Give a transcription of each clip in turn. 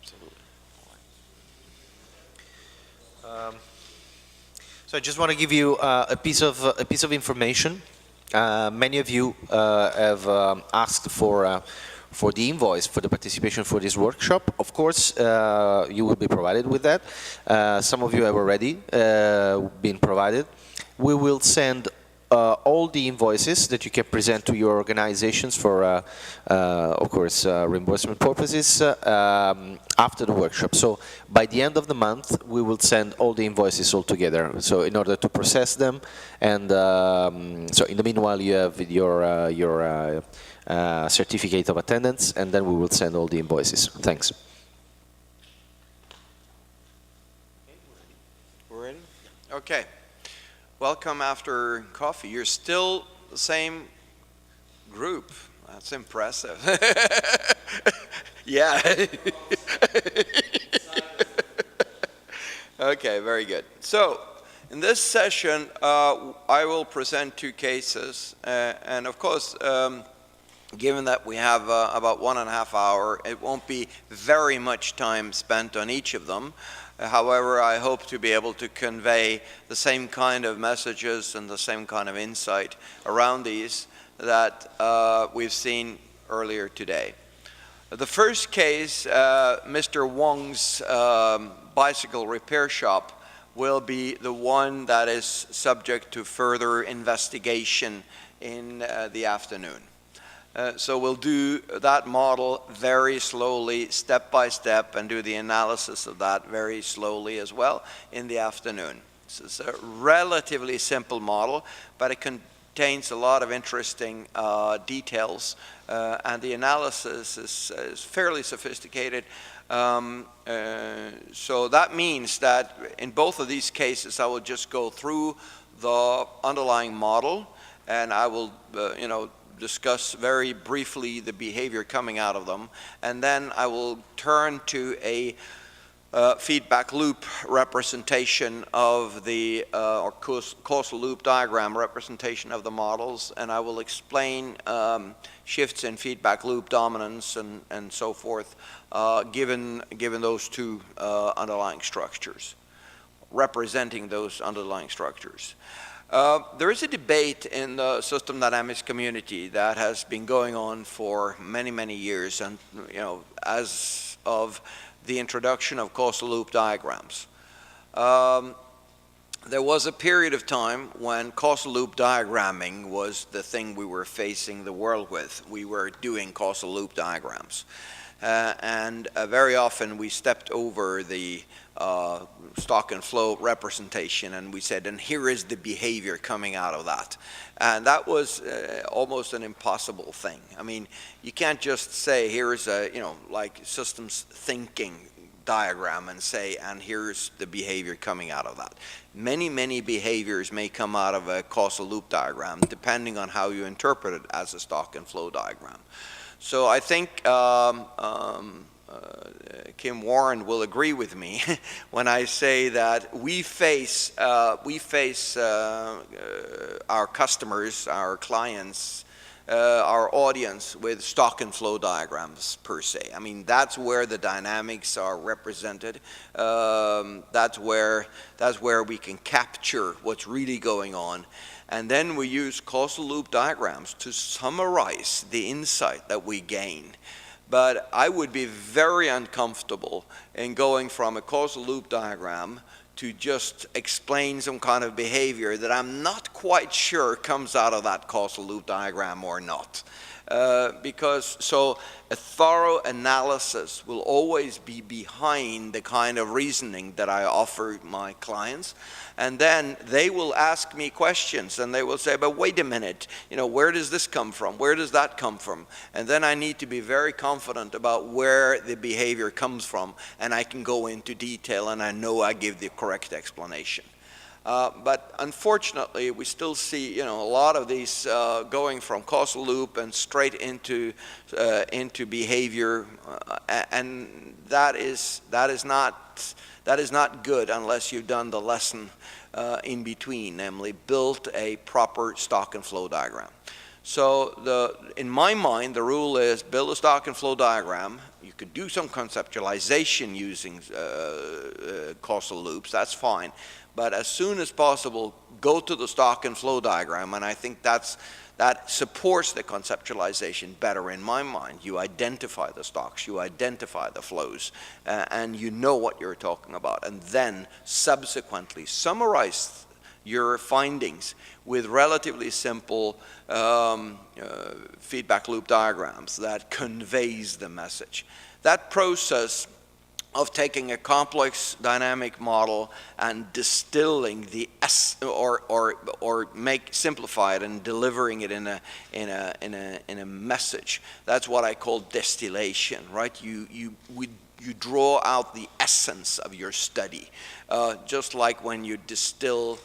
Absolutely. So I just want to give you a piece of information. Many of you have asked for the invoice for the participation for this workshop. Of course, you will be provided with that. Some of you have already been provided. We will send all the invoices that you can present to your organizations for, of course, reimbursement purposes after the workshop. So by the end of the month, we will send all the invoices all together. So in order to process them, and so in the meanwhile, you have your certificate of attendance, and then we will send all the invoices. Thanks. We're ready? Okay. Welcome after coffee. You're still the same group. That's impressive. Yeah. Okay, very good. So, in this session, I will present two cases. And of course, given that we have about 1.5 hours, it won't be very much time spent on each of them. However, I hope to be able to convey the same kind of messages and the same kind of insight around these that we've seen earlier today. The first case, Mr. Wong's bicycle repair shop, will be the one that is subject to further investigation in the afternoon. So we'll do that model very slowly, step by step, and do the analysis of that very slowly as well in the afternoon. This is a relatively simple model, but it contains a lot of interesting details, and the analysis is fairly sophisticated. So that means that in both of these cases, I will just go through the underlying model, and I will, discuss very briefly the behavior coming out of them, and then I will turn to a feedback loop representation of the, or causal loop diagram representation of the models, and I will explain shifts in feedback loop dominance and so forth, given those two underlying structures, representing those underlying structures. There is a debate in the system dynamics community that has been going on for many, many years, and as of the introduction of causal loop diagrams. There was a period of time when causal loop diagramming was the thing we were facing the world with. We were doing causal loop diagrams. And very often we stepped over the stock and flow representation, and we said, and here is the behavior coming out of that. And that was almost an impossible thing. I mean, you can't just say, here's a, like systems thinking diagram and say, and here's the behavior coming out of that. Many, many behaviors may come out of a causal loop diagram, depending on how you interpret it as a stock and flow diagram. So I think Kim Warren will agree with me when I say that we face our customers, our clients, our audience with stock and flow diagrams per se. I mean, that's where the dynamics are represented. That's where we can capture what's really going on. And then we use causal loop diagrams to summarize the insight that we gain. But I would be very uncomfortable in going from a causal loop diagram to just explain some kind of behavior that I'm not quite sure comes out of that causal loop diagram or not. So a thorough analysis will always be behind the kind of reasoning that I offer my clients. And then they will ask me questions, and they will say, but wait a minute, where does this come from? Where does that come from? And then I need to be very confident about where the behavior comes from, and I can go into detail, and I know I give the correct explanation. But unfortunately, we still see a lot of these going from causal loop and straight into behavior, and that is not good unless you've done the lesson in between, namely built a proper stock and flow diagram. So in my mind, the rule is build a stock and flow diagram. You could do some conceptualization using causal loops, that's fine. But as soon as possible, go to the stock and flow diagram, and I think that supports the conceptualization better in my mind. You identify the stocks, you identify the flows, and you know what you're talking about, and then subsequently summarize your findings with relatively simple feedback loop diagrams that conveys the message. That process of taking a complex dynamic model and distilling the simplify it and delivering it in a message. That's what I call distillation, right? You draw out the essence of your study, just like when you distill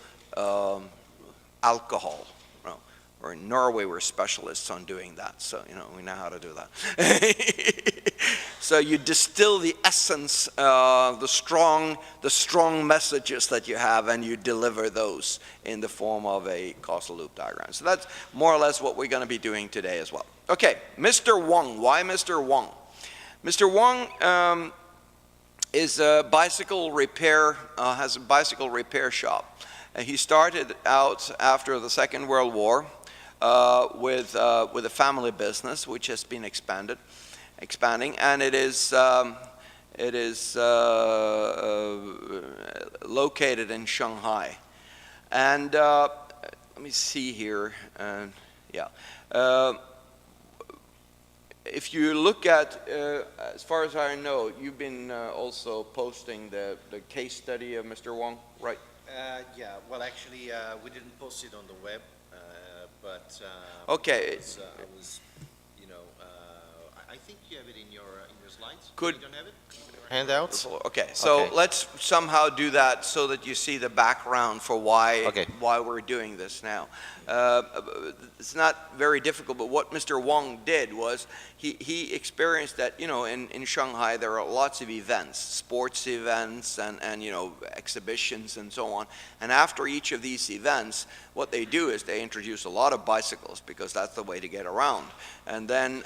alcohol. Or in Norway, we're specialists on doing that, so we know how to do that. So you distill the essence, the strong messages that you have, and you deliver those in the form of a causal loop diagram. So that's more or less what we're going to be doing today as well. Okay, Mr. Wong. Why Mr. Wong? Mr. Wong is a bicycle repair, has a bicycle repair shop. He started out after the Second World War with a family business, which has been expanding, and it is located in Shanghai. And let me see here. If you look at, as far as I know, you've been also posting the case study of Mr. Wong, right? Yeah, well, actually, we didn't post it on the web, but okay. I was, I think you have it in your slides. Could you don't have it? Handouts? Okay, so okay. Let's somehow do that so that you see the background for why we're doing this now. It's not very difficult, but what Mr. Wong did was he experienced that, in Shanghai there are lots of events, sports events and exhibitions and so on. And after each of these events, what they do is they introduce a lot of bicycles because that's the way to get around. And then,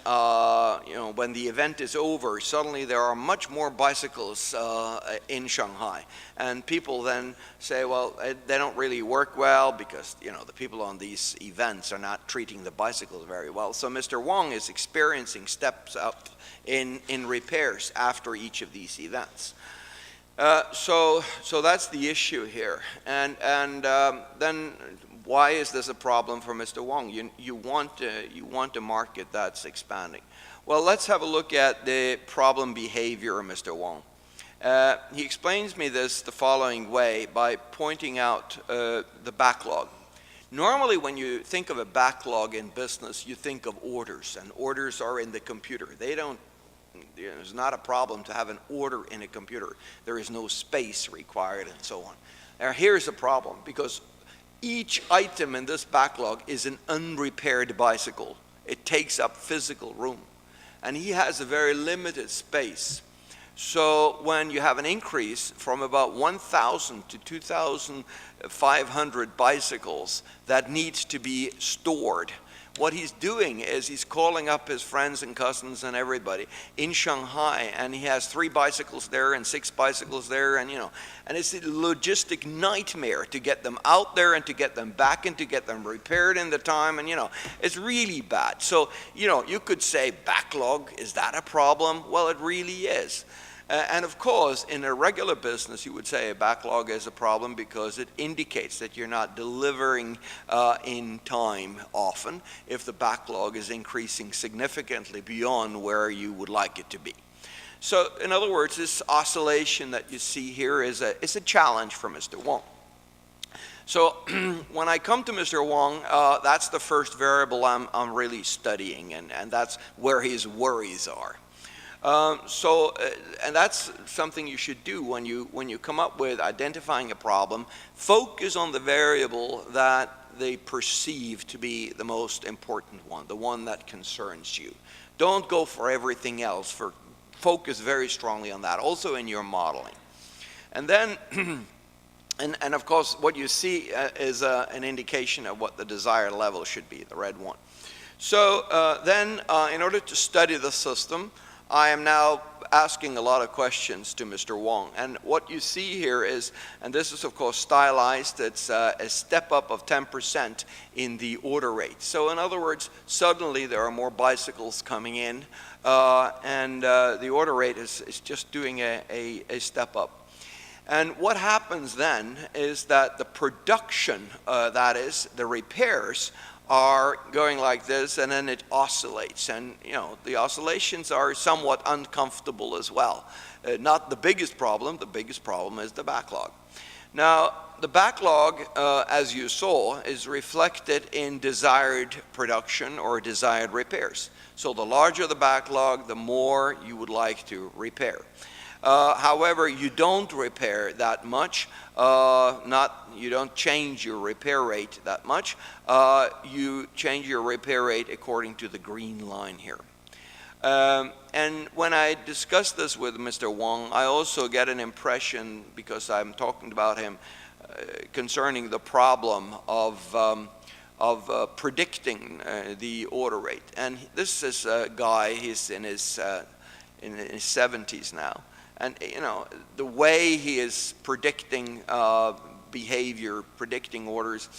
when the event is over, suddenly there are much more bicycles in Shanghai. And people then say, well, they don't really work well because, the people on these events are not treating the bicycles very well. So Mr. Wong is experiencing steps up in repairs after each of these events. So that's the issue here. And then why is this a problem for Mr. Wong? You want a market that's expanding. Well, let's have a look at the problem behavior of Mr. Wong. He explains me this the following way by pointing out the backlog. Normally when you think of a backlog in business, you think of orders, and orders are in the computer. There's not a problem to have an order in a computer. There is no space required and so on. Now here's the problem, because each item in this backlog is an unrepaired bicycle. It takes up physical room, and he has a very limited space. So when you have an increase from about 1,000 to 2,500 bicycles that needs to be stored, what he's doing is he's calling up his friends and cousins and everybody in Shanghai, and he has 3 bicycles there and 6 bicycles there, and and it's a logistic nightmare to get them out there and to get them back and to get them repaired in the time, and it's really bad. So you could say backlog, is that a problem? Well, it really is. And of course, in a regular business, you would say a backlog is a problem because it indicates that you're not delivering in time often if the backlog is increasing significantly beyond where you would like it to be. So in other words, this oscillation that you see here is a challenge for Mr. Wong. So when I come to Mr. Wong, that's the first variable I'm really studying, and that's where his worries are. And that's something you should do when you come up with identifying a problem. Focus on the variable that they perceive to be the most important one, the one that concerns you. Don't go for everything else. Focus very strongly on that, also in your modeling. And then, and of course, what you see is an indication of what the desired level should be, the red one. So then, in order to study the system, I am now asking a lot of questions to Mr. Wong. And what you see here is, and this is of course stylized, it's a step up of 10% in the order rate. So in other words, suddenly there are more bicycles coming in, and the order rate is just doing a step up. And what happens then is that the production, that is, the repairs, are going like this, and then it oscillates. And you know, the oscillations are somewhat uncomfortable as well. Not the biggest problem is the backlog. Now, the backlog, as you saw, is reflected in desired production or desired repairs. So the larger the backlog, the more you would like to repair. However, you don't repair that much, you don't change your repair rate that much. You change your repair rate according to the green line here. And when I discuss this with Mr. Wong, I also get an impression, because I'm talking about him, concerning the problem of predicting the order rate. And this is a guy, he's in his 70s now. And you know, the way he is predicting behavior, predicting orders,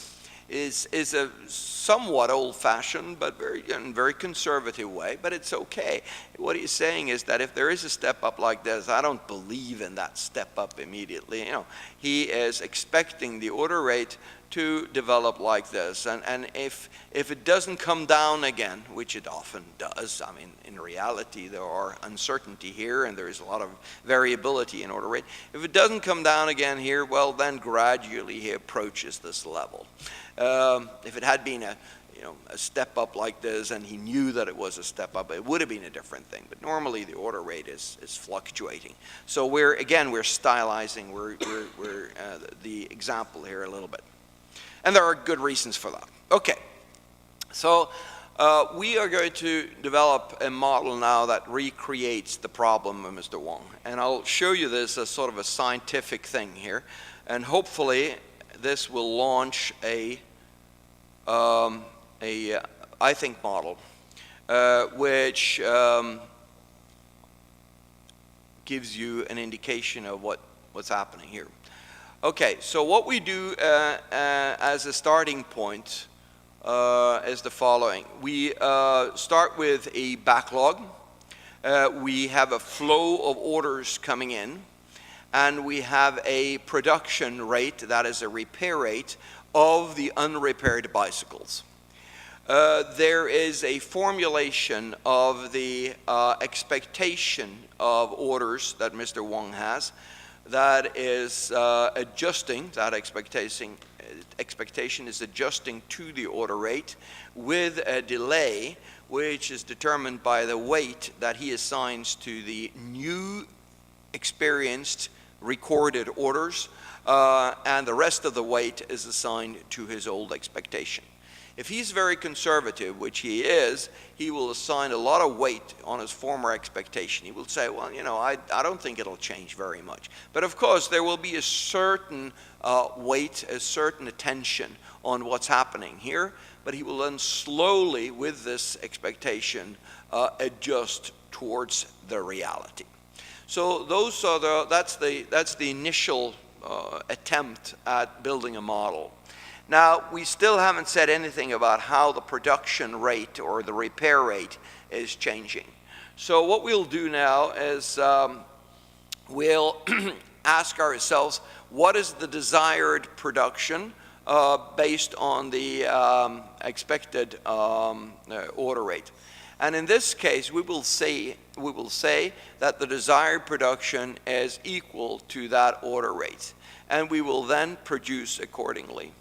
is a somewhat old-fashioned but very conservative way, but it's okay. What he's saying is that if there is a step up like this, I don't believe in that step up immediately. You know, he is expecting the order rate to develop like this, and if it doesn't come down again, which it often does, I mean, in reality there are uncertainty here and there is a lot of variability in order rate. If it doesn't come down again here, well, then gradually he approaches this level. If it had been a step up like this and he knew that it was a step up, it would have been a different thing. But normally the order rate is fluctuating. So we're stylizing the example here a little bit. And there are good reasons for that. Okay, so we are going to develop a model now that recreates the problem of Mr. Wong. And I'll show you this as sort of a scientific thing here. And hopefully this will launch I think, model, which gives you an indication of what's happening here. Okay, so what we do as a starting point is the following. We start with a backlog. We have a flow of orders coming in, and we have a production rate, that is a repair rate, of the unrepaired bicycles. There is a formulation of the expectation of orders that Mr. Wong has that is adjusting, that expectation is adjusting to the order rate with a delay which is determined by the weight that he assigns to the new experienced recorded orders, and the rest of the weight is assigned to his old expectation. If he's very conservative, which he is, he will assign a lot of weight on his former expectation. He will say, well, you know, I don't think it'll change very much. But of course, there will be a certain weight, a certain attention on what's happening here, but he will then slowly, with this expectation, adjust towards the reality. So those are that's the initial attempt at building a model. Now, we still haven't said anything about how the production rate or the repair rate is changing. So what we'll do now is we'll ask ourselves, what is the desired production based on the expected order rate? And in this case, we will say that the desired production is equal to that order rate, and we will then produce accordingly.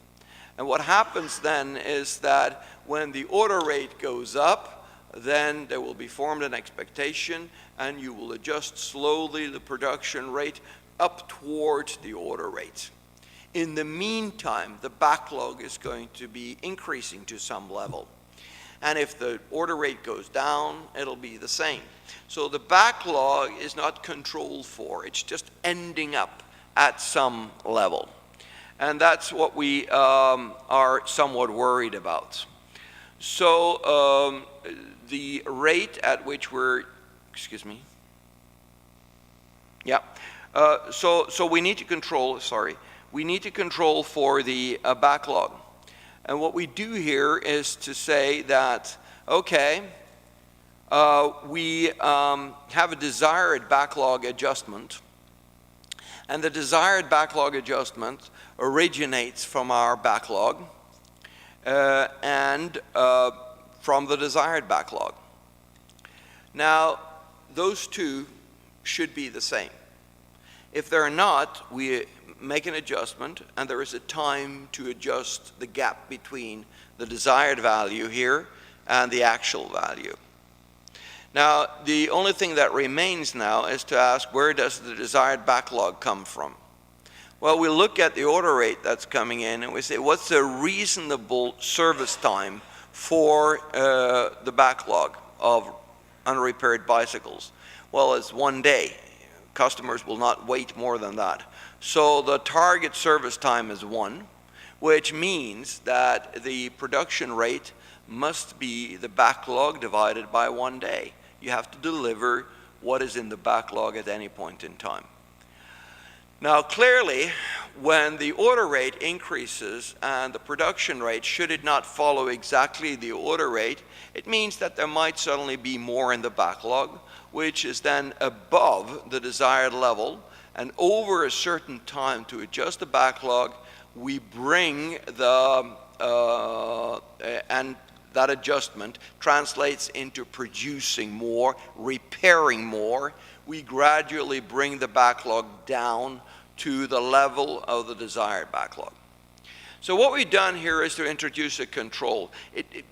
And what happens then is that when the order rate goes up, then there will be formed an expectation, and you will adjust slowly the production rate up towards the order rate. In the meantime, the backlog is going to be increasing to some level. And if the order rate goes down, it'll be the same. So the backlog is not controlled for, it's just ending up at some level. And that's what we are somewhat worried about. So the rate at which we're, excuse me, yeah. So we need to control, sorry, we need to control for the backlog. And what we do here is to say that, okay, we have a desired backlog adjustment, and the desired backlog adjustment originates from our backlog and from the desired backlog. Now, those two should be the same. If they're not, we make an adjustment, and there is a time to adjust the gap between the desired value here and the actual value. Now, the only thing that remains now is to ask, where does the desired backlog come from? Well, we look at the order rate that's coming in, and we say, what's a reasonable service time for the backlog of unrepaired bicycles? Well, it's 1 day. Customers will not wait more than that. So the target service time is 1, which means that the production rate must be the backlog divided by 1 day. You have to deliver what is in the backlog at any point in time. Now, clearly, when the order rate increases and the production rate, should it not follow exactly the order rate, it means that there might suddenly be more in the backlog, which is then above the desired level, and over a certain time to adjust the backlog, we bring the, and that adjustment translates into producing more, repairing more. We gradually bring the backlog down to the level of the desired backlog. So what we've done here is to introduce a control.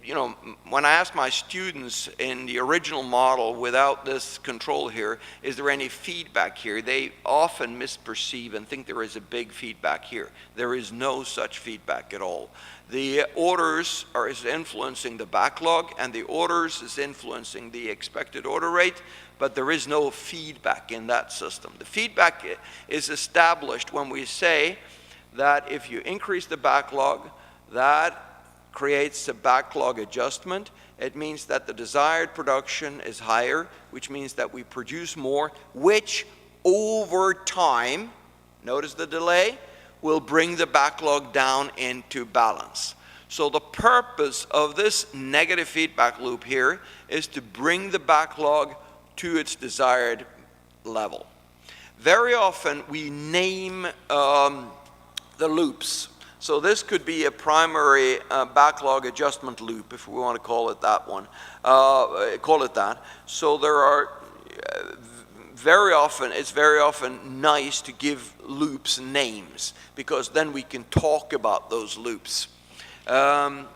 You know, when I asked my students in the original model without this control here, is there any feedback here? They often misperceive and think there is a big feedback here. There is no such feedback at all. The orders is influencing the backlog, and the orders is influencing the expected order rate, but there is no feedback in that system. The feedback is established when we say that if you increase the backlog, that creates a backlog adjustment. It means that the desired production is higher, which means that we produce more, which over time, notice the delay, will bring the backlog down into balance. So the purpose of this negative feedback loop here is to bring the backlog to its desired level. Very often we name the loops. So this could be a primary backlog adjustment loop, if we want to call it that one. Call it that. So there are it's very often nice to give loops names, because then we can talk about those loops. And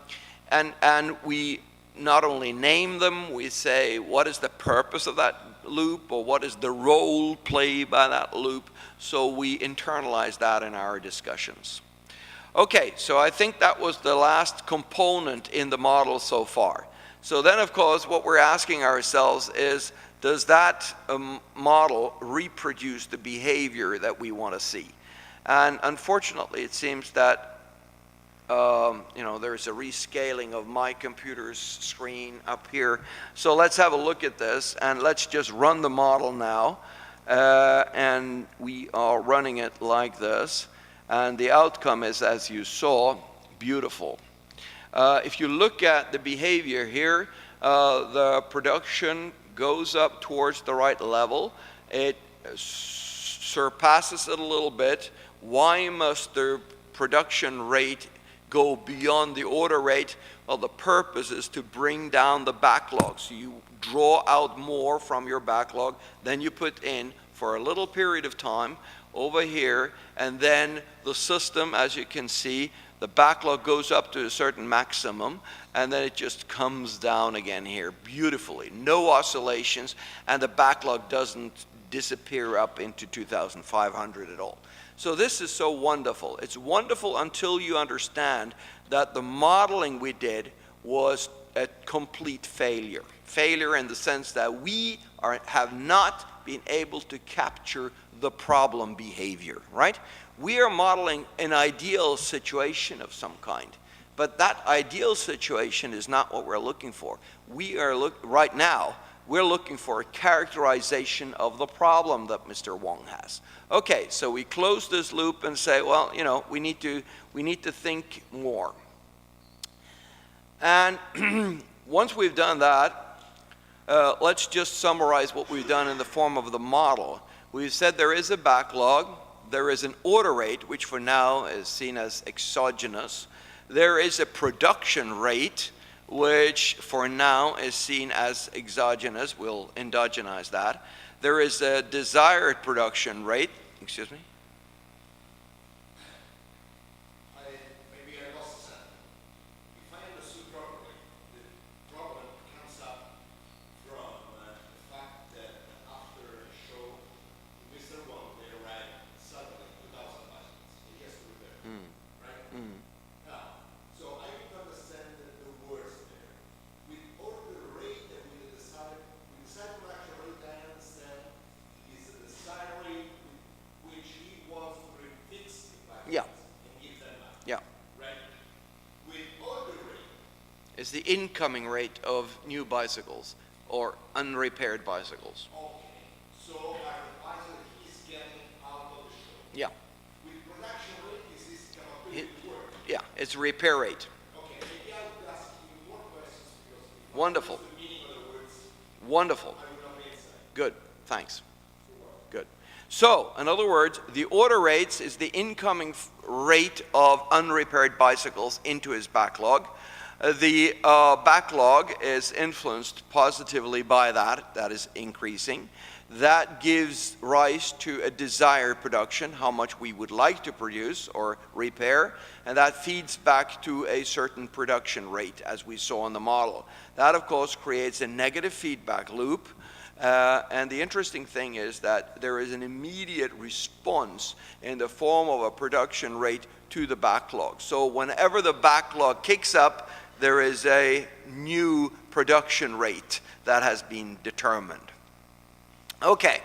we not only name them, we say what is the purpose of that loop, or what is the role played by that loop. So we internalize that in our discussions. Okay, so I think that was the last component in the model so far. So then, of course, what we're asking ourselves is, does that model reproduce the behavior that we want to see? And unfortunately, it seems that you know, there's a rescaling of my computer's screen up here. So let's have a look at this, and let's just run the model now. And we are running it like this, and the outcome is, as you saw, beautiful. If you look at the behavior here, the production goes up towards the right level. It surpasses it a little bit. Why must the production rate go beyond the order rate? Well, the purpose is to bring down the backlog. So you draw out more from your backlog than you put in for a little period of time over here, and then the system, as you can see, the backlog goes up to a certain maximum, and then it just comes down again here beautifully. No oscillations, and the backlog doesn't disappear up into 2,500 at all. So this is so wonderful. It's wonderful until you understand that the modeling we did was a complete failure. Failure in the sense that we have not been able to capture the problem behavior, right? We are modeling an ideal situation of some kind, But that ideal situation is not what we're looking for. We are right now, we're looking for a characterization of the problem that Mr. Wong has. Okay, so we close this loop and say, well, you know, we need to think more. And once we've done that, let's just summarize what we've done in the form of the model. We've said there is a backlog, there is an order rate, which for now is seen as exogenous. There is a production rate, which for now is seen as exogenous. We'll endogenize that. There is a desired production rate. Excuse me? Maybe I lost that. If I understood properly, the problem comes up from the fact that after a show, Mr. Wong, they arrived suddenly 2,000 bicycles. He has to repair, right? Now, so I need to understand the words there. With order rate and with the desired production rate, I understand is the desired rate which he wants to refix the bicycles and give them back. Yeah. Right? With order rate, Is the incoming rate of new bicycles or unrepaired bicycles. okay. So are the bicycles he's getting out of the show. Yeah. With production rate, is his capability to work. Yeah, it's repair rate. Okay, maybe I would ask you more questions because if Wonderful. I the meaning of the words, Wonderful. I would not be inside. Good. Thanks. Good. So, in other words, the order rates is the incoming rate of unrepaired bicycles into his backlog. The backlog is influenced positively by that. That is increasing. That gives rise to a desired production, how much we would like to produce or repair, and that feeds back to a certain production rate, as we saw in the model. That, of course, creates a negative feedback loop. And the interesting thing is that there is an immediate response in the form of a production rate to the backlog. So whenever the backlog kicks up, there is a new production rate that has been determined. Okay,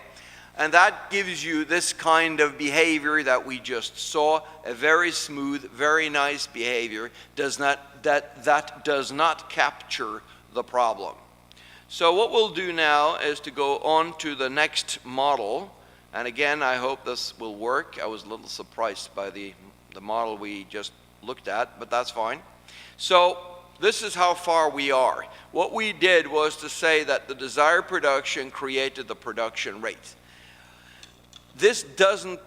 and that gives you this kind of behavior that we just saw, a very smooth, very nice behavior, that does not capture the problem. So what we'll do now is to go on to the next model. And again, I hope this will work. I was a little surprised by the model we just looked at, but that's fine. So this is how far we are. What we did was to say that the desired production created the production rate. This doesn't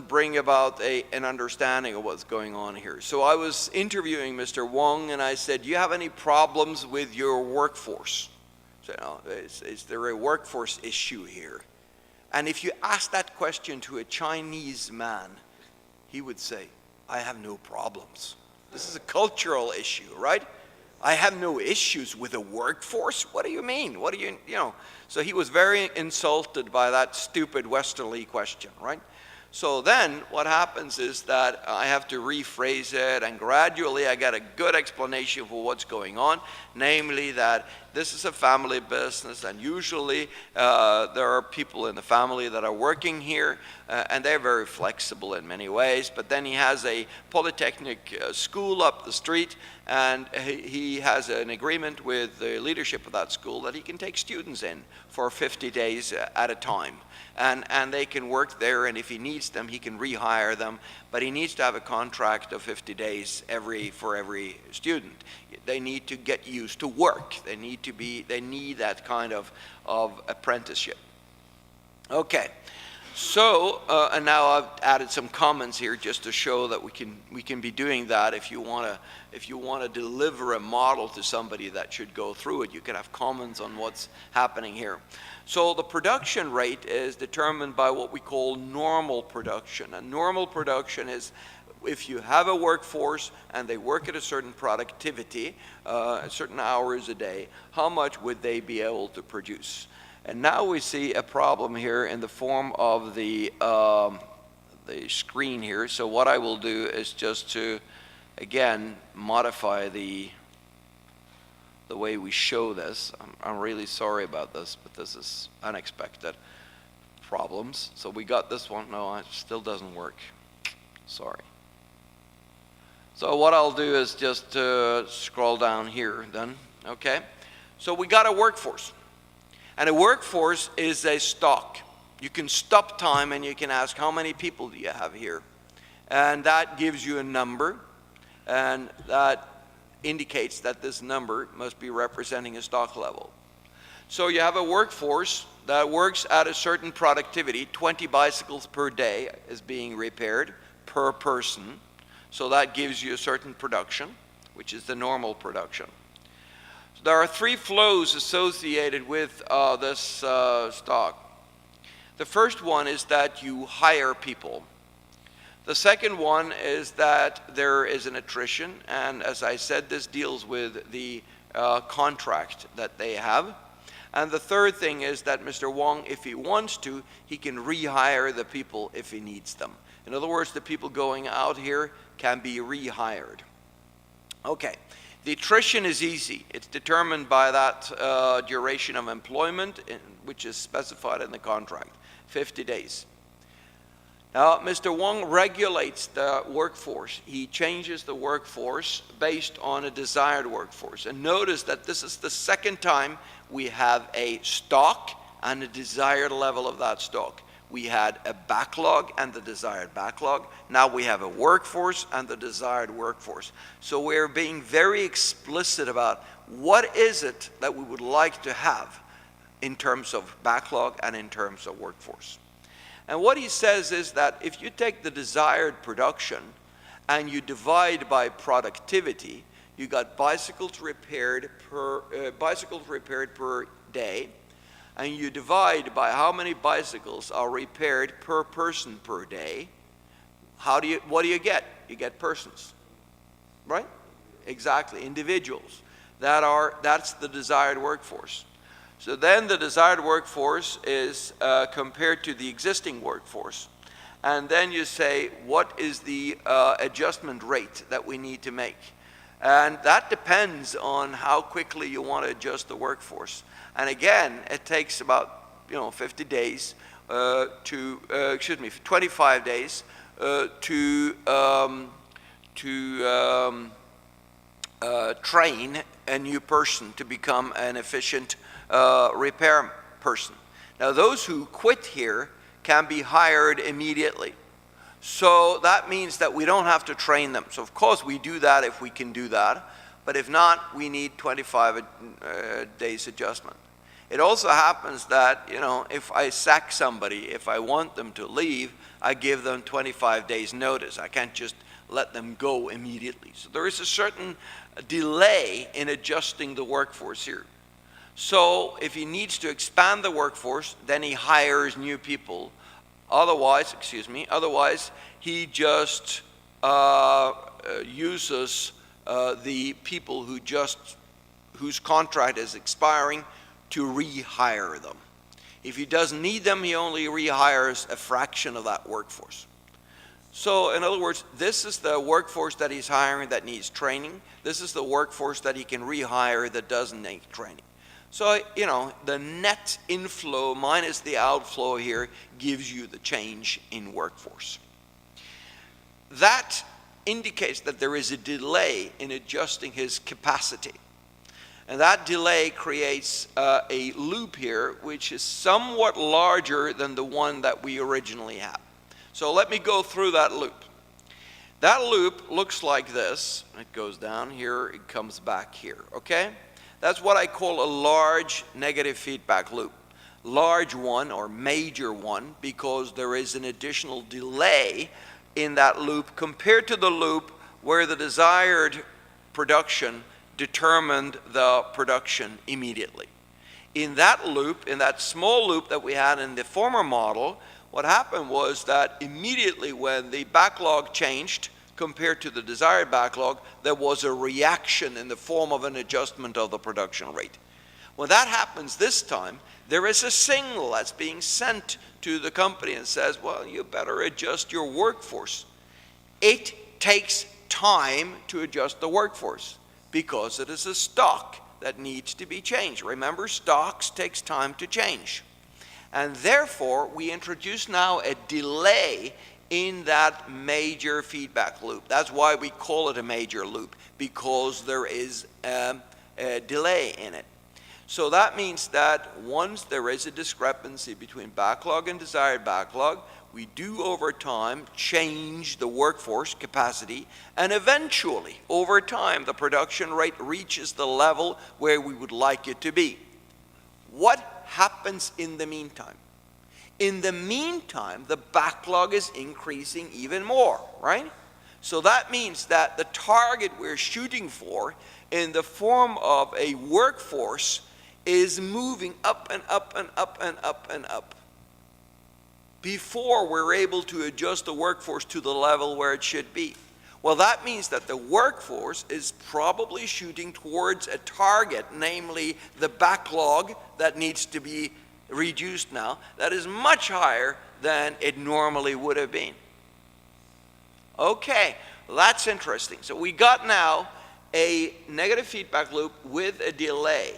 bring about an understanding of what's going on here. So I was interviewing Mr. Wong and I said, do you have any problems with your workforce? So, is there a workforce issue here? And if you ask that question to a Chinese man, he would say, I have no problems. This is a cultural issue, right? I have no issues with the workforce. What do you mean? What do you know? So he was very insulted by that stupid Westerly question, right? So then what happens is that I have to rephrase it, and gradually I get a good explanation for what's going on, namely that this is a family business, and usually there are people in the family that are working here, and they're very flexible in many ways. But then he has a polytechnic school up the street, and he has an agreement with the leadership of that school that he can take students in for 50 days at a time. And they can work there, and if he needs them, he can rehire them. But he needs to have a contract of 50 days for every student. They need to get used to work. They need that kind of apprenticeship. Okay. So, and now I've added some comments here just to show that we can be doing that. If you want to deliver a model to somebody that should go through it, you can have comments on what's happening here. So the production rate is determined by what we call normal production. And normal production is if you have a workforce and they work at a certain productivity, certain hours a day, how much would they be able to produce? And now we see a problem here in the form of the screen here. So what I will do is just to, again, modify the way we show this. I'm really sorry about this, but this is unexpected problems. So we got this one. No, it still doesn't work. Sorry. So what I'll do is just scroll down here then, okay? So we got a workforce. And a workforce is a stock. You can stop time and you can ask how many people do you have here? And that gives you a number, and that indicates that this number must be representing a stock level. So you have a workforce that works at a certain productivity. 20 bicycles per day is being repaired per person. So that gives you a certain production, which is the normal production. So there are 3 flows associated with this stock. The first one is that you hire people. The second one is that there is an attrition, and as I said, this deals with the contract that they have. And the third thing is that Mr. Wong, if he wants to, he can rehire the people if he needs them. In other words, the people going out here can be rehired. Okay, the attrition is easy. It's determined by that duration of employment, which is specified in the contract, 50 days. Now, Mr. Wong regulates the workforce. He changes the workforce based on a desired workforce. And notice that this is the second time we have a stock and a desired level of that stock. We had a backlog and the desired backlog. Now we have a workforce and the desired workforce. So we're being very explicit about what is it that we would like to have in terms of backlog and in terms of workforce. And what he says is that if you take the desired production and you divide by productivity, you got bicycles repaired per day, and you divide by how many bicycles are repaired per person per day. What do you get? You get persons, right? Exactly, individuals. That's the desired workforce. So then the desired workforce is compared to the existing workforce. And then you say, what is the adjustment rate that we need to make? And that depends on how quickly you want to adjust the workforce. And again, it takes about 50 days 25 days to train a new person to become an efficient repair person. Now those who quit here can be hired immediately. So that means that we don't have to train them. So of course we do that if we can do that, but if not, we need 25 days adjustment. It also happens that, if I sack somebody, if I want them to leave, I give them 25 days notice. I can't just let them go immediately. So there is a certain delay in adjusting the workforce here. So if he needs to expand the workforce, then he hires new people. Otherwise, he just uses the people whose contract is expiring to rehire them. If he doesn't need them, he only rehires a fraction of that workforce. So in other words, this is the workforce that he's hiring that needs training. This is the workforce that he can rehire that doesn't need training. So, the net inflow minus the outflow here gives you the change in workforce. That indicates that there is a delay in adjusting his capacity. And that delay creates a loop here, which is somewhat larger than the one that we originally had. So let me go through that loop. That loop looks like this. It goes down here, it comes back here, okay? That's what I call a large negative feedback loop. Large one or major one because there is an additional delay in that loop compared to the loop where the desired production determined the production immediately. In that loop, in that small loop that we had in the former model, what happened was that immediately when the backlog changed compared to the desired backlog, there was a reaction in the form of an adjustment of the production rate. When that happens this time, there is a signal that's being sent to the company and says, well, you better adjust your workforce. It takes time to adjust the workforce because it is a stock that needs to be changed. Remember, stocks takes time to change. And therefore, we introduce now a delay in that major feedback loop. That's why we call it a major loop, because there is a delay in it. So that means that once there is a discrepancy between backlog and desired backlog, we do over time change the workforce capacity, and eventually over time the production rate reaches the level where we would like it to be. What happens in the meantime? In the meantime, the backlog is increasing even more, right? So that means that the target we're shooting for in the form of a workforce is moving up and up and up and up and up before we're able to adjust the workforce to the level where it should be. Well, that means that the workforce is probably shooting towards a target, namely the backlog that needs to be reduced now, that is much higher than it normally would have been. Okay, well, that's interesting. So we got now a negative feedback loop with a delay.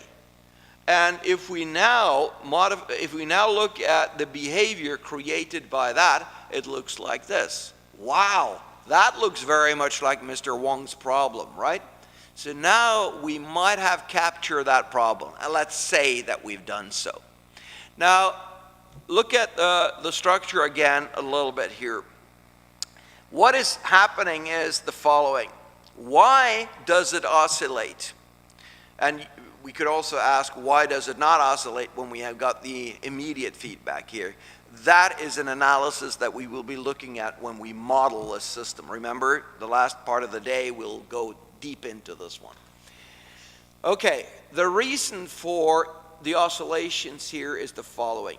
And if we now look at the behavior created by that, it looks like this. Wow, that looks very much like Mr. Wong's problem, right? So now we might have captured that problem, and let's say that we've done so. Now, look at the structure again a little bit here. What is happening is the following. Why does it oscillate? And we could also ask, why does it not oscillate when we have got the immediate feedback here? That is an analysis that we will be looking at when we model a system. Remember, the last part of the day, we'll go deep into this one. Okay, the reason for the oscillations here is the following.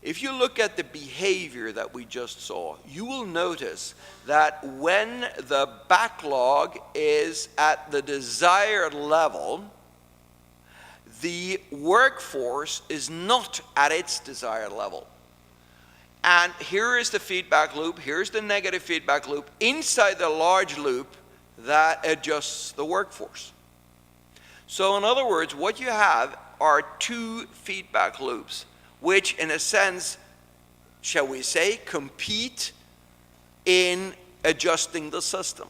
If you look at the behavior that we just saw, you will notice that when the backlog is at the desired level, the workforce is not at its desired level. And here is the feedback loop, here's the negative feedback loop, inside the large loop that adjusts the workforce. So in other words, what you have are two feedback loops, which in a sense, shall we say, compete in adjusting the system.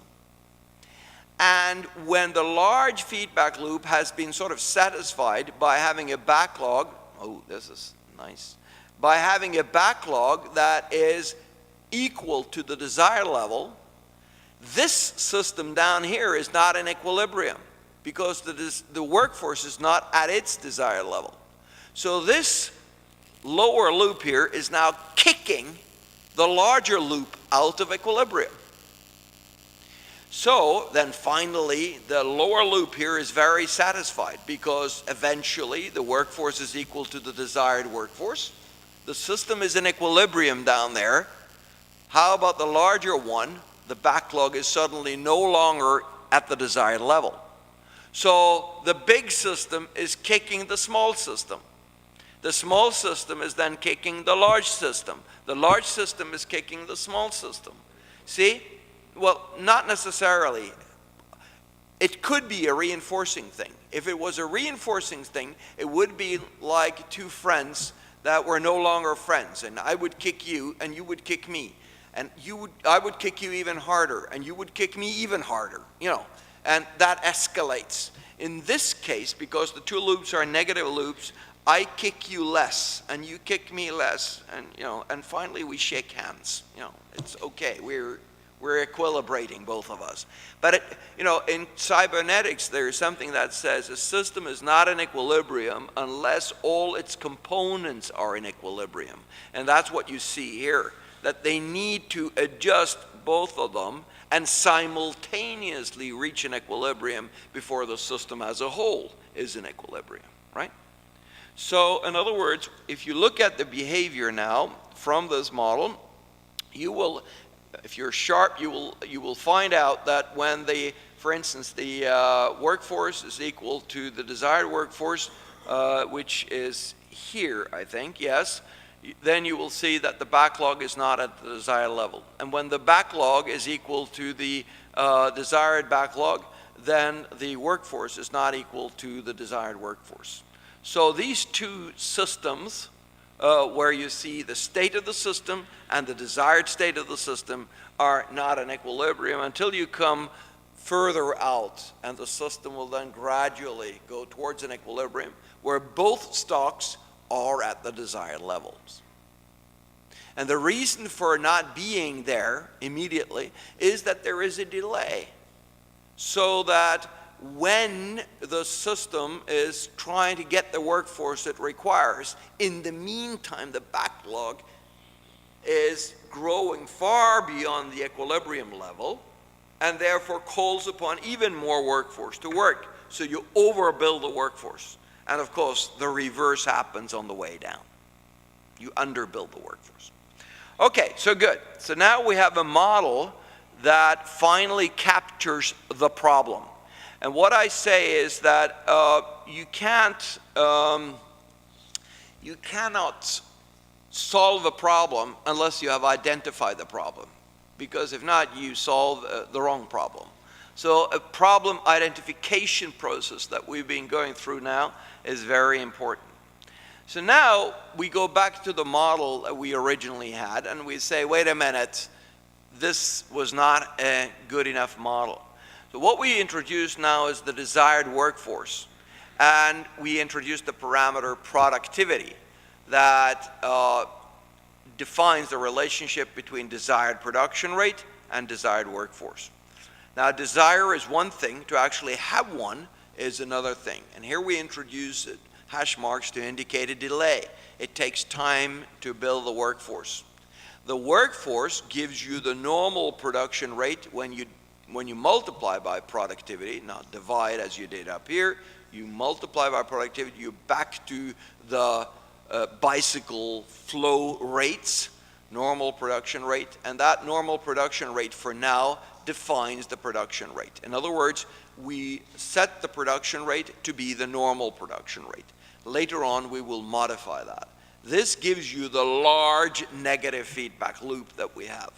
And when the large feedback loop has been sort of satisfied by having a backlog, oh, this is nice, by having a backlog that is equal to the desired level, this system down here is not in equilibrium because the workforce is not at its desired level. So this lower loop here is now kicking the larger loop out of equilibrium. So then finally the lower loop here is very satisfied because eventually the workforce is equal to the desired workforce. The system is in equilibrium down there. How about the larger one? The backlog is suddenly no longer at the desired level. So the big system is kicking the small system. The small system is then kicking the large system. The large system is kicking the small system. See? Well, not necessarily. It could be a reinforcing thing. If it was a reinforcing thing, it would be like two friends that were no longer friends, and I would kick you and you would kick me, and I would kick you even harder and you would kick me even harder, you know, and that escalates. In this case, because the two loops are negative loops, I kick you less and you kick me less, and you know, and finally we shake hands. You know, it's okay. We're equilibrating, both of us. But you know, in cybernetics, there's something that says a system is not in equilibrium unless all its components are in equilibrium. And that's what you see here, that they need to adjust both of them and simultaneously reach an equilibrium before the system as a whole is in equilibrium, right? So in other words, if you look at the behavior now from this model, you will, if you're sharp, you will find out that when for instance, the workforce is equal to the desired workforce, which is here, I think, yes, then you will see that the backlog is not at the desired level. And when the backlog is equal to the desired backlog, then the workforce is not equal to the desired workforce. So these two systems where you see the state of the system and the desired state of the system are not in equilibrium until you come further out, and the system will then gradually go towards an equilibrium where both stocks are at the desired levels. And the reason for not being there immediately is that there is a delay, so that when the system is trying to get the workforce it requires, in the meantime the backlog is growing far beyond the equilibrium level and therefore calls upon even more workforce to work. So you overbuild the workforce. And of course, the reverse happens on the way down. You underbuild the workforce. Okay, so good. So now we have a model that finally captures the problem. And what I say is that you cannot solve a problem unless you have identified the problem, because if not, you solve the wrong problem. So a problem identification process that we've been going through now is very important. So now we go back to the model that we originally had, and we say, wait a minute, this was not a good enough model. So what we introduce now is the desired workforce, and we introduce the parameter productivity that defines the relationship between desired production rate and desired workforce. Now, desire is one thing, to actually have one is another thing. And here we introduce hash marks to indicate a delay. It takes time to build the workforce. The workforce gives you the normal production rate when you multiply by productivity, not divide as you did up here. You multiply by productivity, you're back to the bicycle flow rates, normal production rate, and that normal production rate for now defines the production rate. In other words, we set the production rate to be the normal production rate. Later on, we will modify that. This gives you the large negative feedback loop that we have.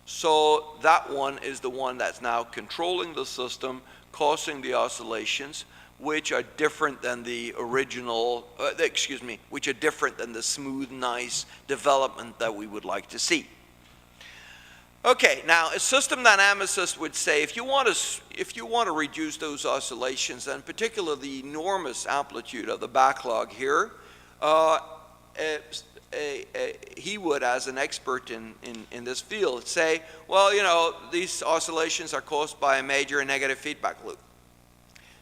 So that one is the one that's now controlling the system, causing the oscillations, which are different than the original, which are different than the smooth, nice development that we would like to see. Okay, now a system dynamicist would say if you want to reduce those oscillations, and particularly the enormous amplitude of the backlog here, he would, as an expert in this field, say, well, you know, these oscillations are caused by a major negative feedback loop.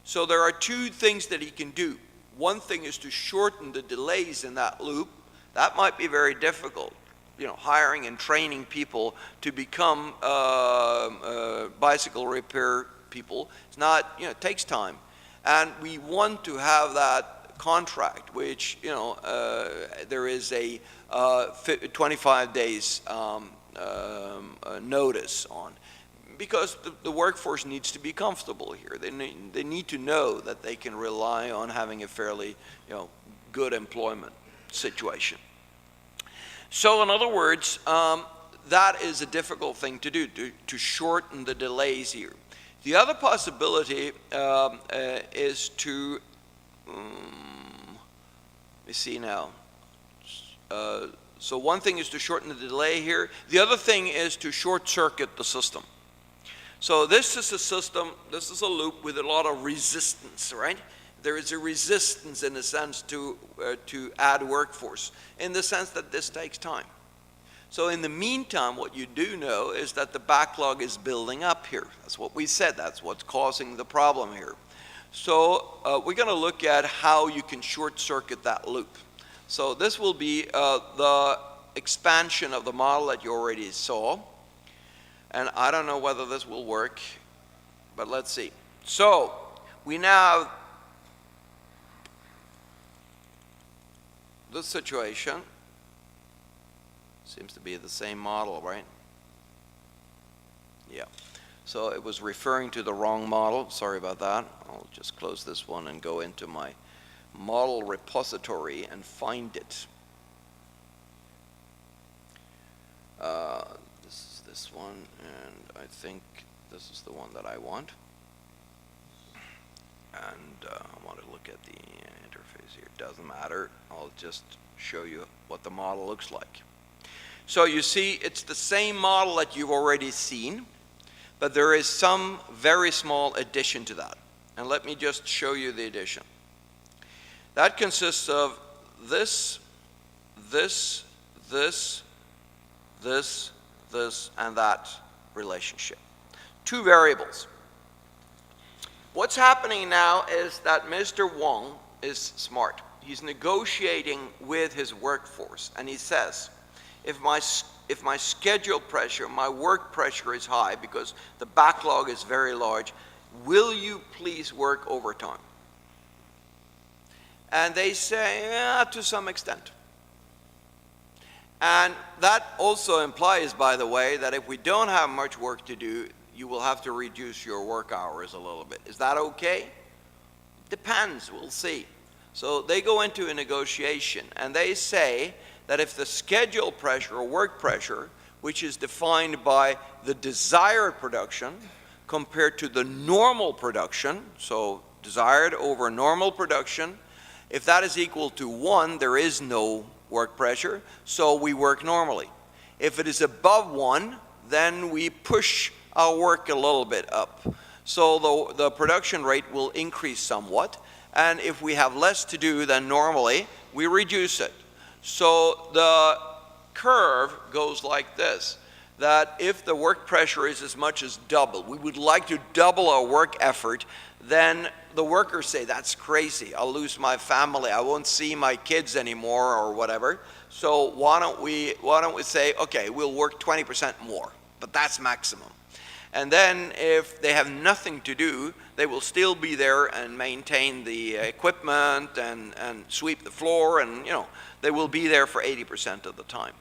So there are two things that he can do. One thing is to shorten the delays in that loop. That might be very difficult. You know, hiring and training people to become bicycle repair people, it's not, you know, it takes time. And we want to have that contract, which, you know, there is a 25 days notice on, because the workforce needs to be comfortable here. They need to know that they can rely on having a fairly, you know, good employment situation. So in other words, that is a difficult thing to do, to shorten the delays here. The other possibility is to, let me see now. So one thing is to shorten the delay here. The other thing is to short circuit the system. So this is a system, this is a loop with a lot of resistance, right? There is a resistance in a sense to add workforce, in the sense that this takes time. So in the meantime, what you do know is that the backlog is building up here. That's what we said, that's what's causing the problem here. So we're going to look at how you can short circuit that loop. So this will be the expansion of the model that you already saw. And I don't know whether this will work, but let's see. So we now have this situation. Seems to be the same model, right? Yeah. So it was referring to the wrong model. Sorry about that. I'll just close this one and go into my model repository and find it. This is this one, and I think this is the one that I want. And I want to look at the interface here. Doesn't matter. I'll just show you what the model looks like. So you see, it's the same model that you've already seen, but there is some very small addition to that. And let me just show you the addition. That consists of this, this, this, this, this, and that relationship. Two variables. What's happening now is that Mr. Wong is smart. He's negotiating with his workforce, and he says, if my schedule pressure, my work pressure is high because the backlog is very large, will you please work overtime? And they say, yeah, to some extent. And that also implies, by the way, that if we don't have much work to do, you will have to reduce your work hours a little bit. Is that okay? Depends, we'll see. So they go into a negotiation, and they say that if the schedule pressure or work pressure, which is defined by the desired production compared to the normal production, so desired over normal production, if that is equal to 1, there is no work pressure, so we work normally. If it is above 1, then we push our work a little bit up. So the production rate will increase somewhat, and if we have less to do than normally, we reduce it. So the curve goes like this, that if the work pressure is as much as double, we would like to double our work effort, then the workers say, that's crazy, I'll lose my family, I won't see my kids anymore or whatever. So why don't we say, okay, we'll work 20% more, but that's maximum. And then if they have nothing to do, they will still be there and maintain the equipment and sweep the floor, and they will be there for 80% of the time.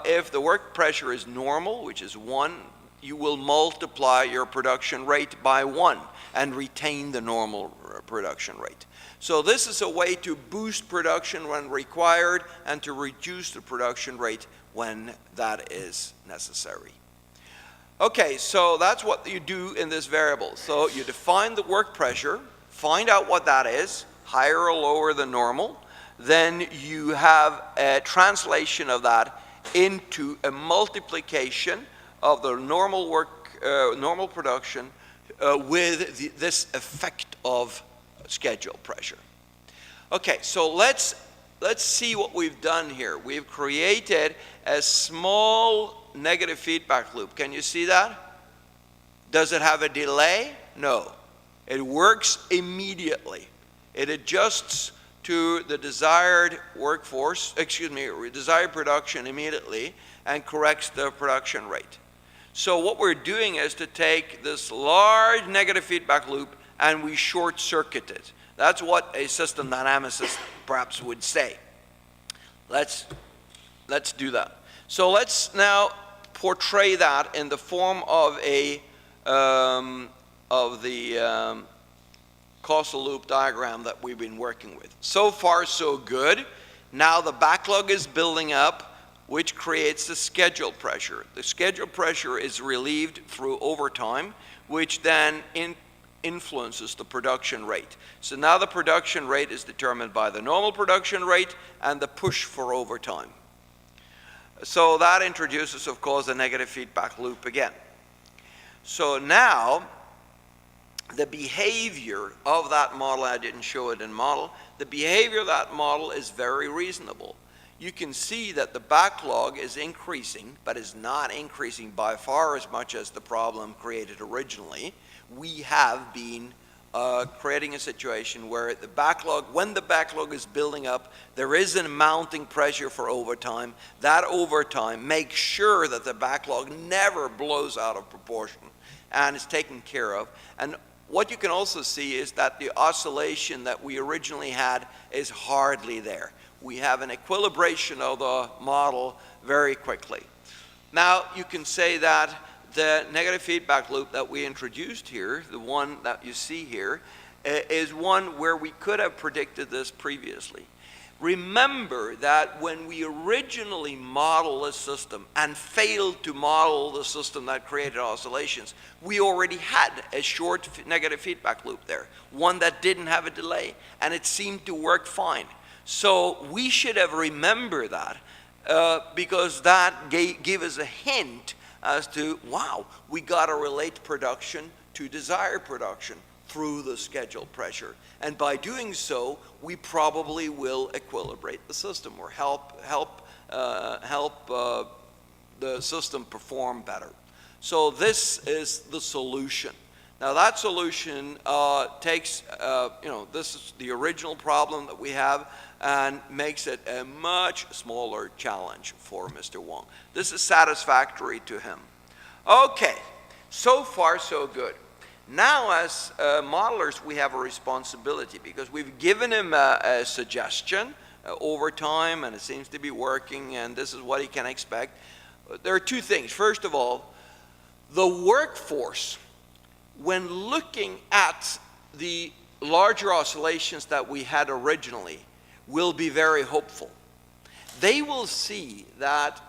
If the work pressure is normal, which is 1, you will multiply your production rate by 1 and retain the normal production rate. So this is a way to boost production when required and to reduce the production rate when that is necessary. Okay, so that's what you do in this variable. So you define the work pressure, find out what that is, higher or lower than normal. Then you have a translation of that into a multiplication of the normal normal production with this effect of schedule pressure. Okay, so let's see what we've done here. We've created a small negative feedback loop. Can you see that? Does it have a delay? No. It works immediately. It adjusts to the desired desired production immediately and corrects the production rate. So what we're doing is to take this large negative feedback loop and we short circuit it. That's what a system dynamicist perhaps would say. Let's do that. So let's now portray that in the form of the causal loop diagram that we've been working with. So far, so good. Now the backlog is building up, which creates the schedule pressure. The schedule pressure is relieved through overtime, which then influences the production rate. So now the production rate is determined by the normal production rate and the push for overtime. So that introduces, of course, a negative feedback loop again. So now, the behavior of that model, I didn't show it in model, the behavior of that model is very reasonable. You can see that the backlog is increasing, but is not increasing by far as much as the problem created originally. We have been creating a situation where the backlog, when the backlog is building up, there is a mounting pressure for overtime. That overtime makes sure that the backlog never blows out of proportion and is taken care of. And what you can also see is that the oscillation that we originally had is hardly there. We have an equilibration of the model very quickly. Now you can say that the negative feedback loop that we introduced here, the one that you see here, is one where we could have predicted this previously. Remember that when we originally modeled a system and failed to model the system that created oscillations, we already had a short negative feedback loop there, one that didn't have a delay, and it seemed to work fine. So we should have remembered that because that gave us a hint as to, wow, we got to relate production to desired production through the schedule pressure. And by doing so, we probably will equilibrate the system or help the system perform better. So this is the solution. Now that solution takes, this is the original problem that we have and makes it a much smaller challenge for Mr. Wong. This is satisfactory to him. Okay, so far so good. Now as modelers we have a responsibility because we've given him a suggestion over time and it seems to be working and this is what he can expect. There are two things. First of all, the workforce, when looking at the larger oscillations that we had originally, will be very hopeful. They will see that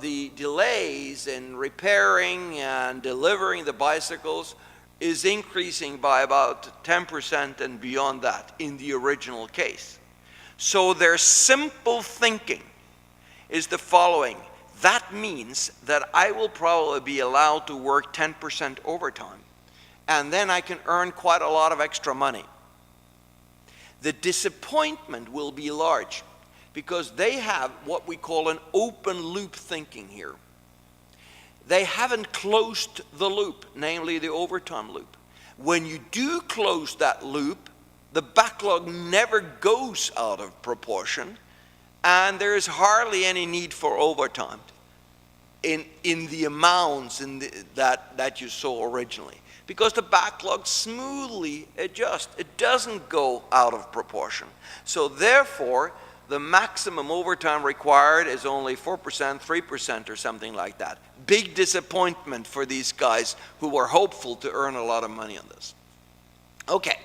the delays in repairing and delivering the bicycles is increasing by about 10% and beyond that in the original case. So their simple thinking is the following. That means that I will probably be allowed to work 10% overtime, and then I can earn quite a lot of extra money. The disappointment will be large because they have what we call an open loop thinking here. They haven't closed the loop, namely the overtime loop. When you do close that loop, the backlog never goes out of proportion, and there is hardly any need for overtime in the amounts that you saw originally, because the backlog smoothly adjusts. It doesn't go out of proportion. So therefore, the maximum overtime required is only 4%, 3% or something like that. Big disappointment for these guys who were hopeful to earn a lot of money on this. Okay,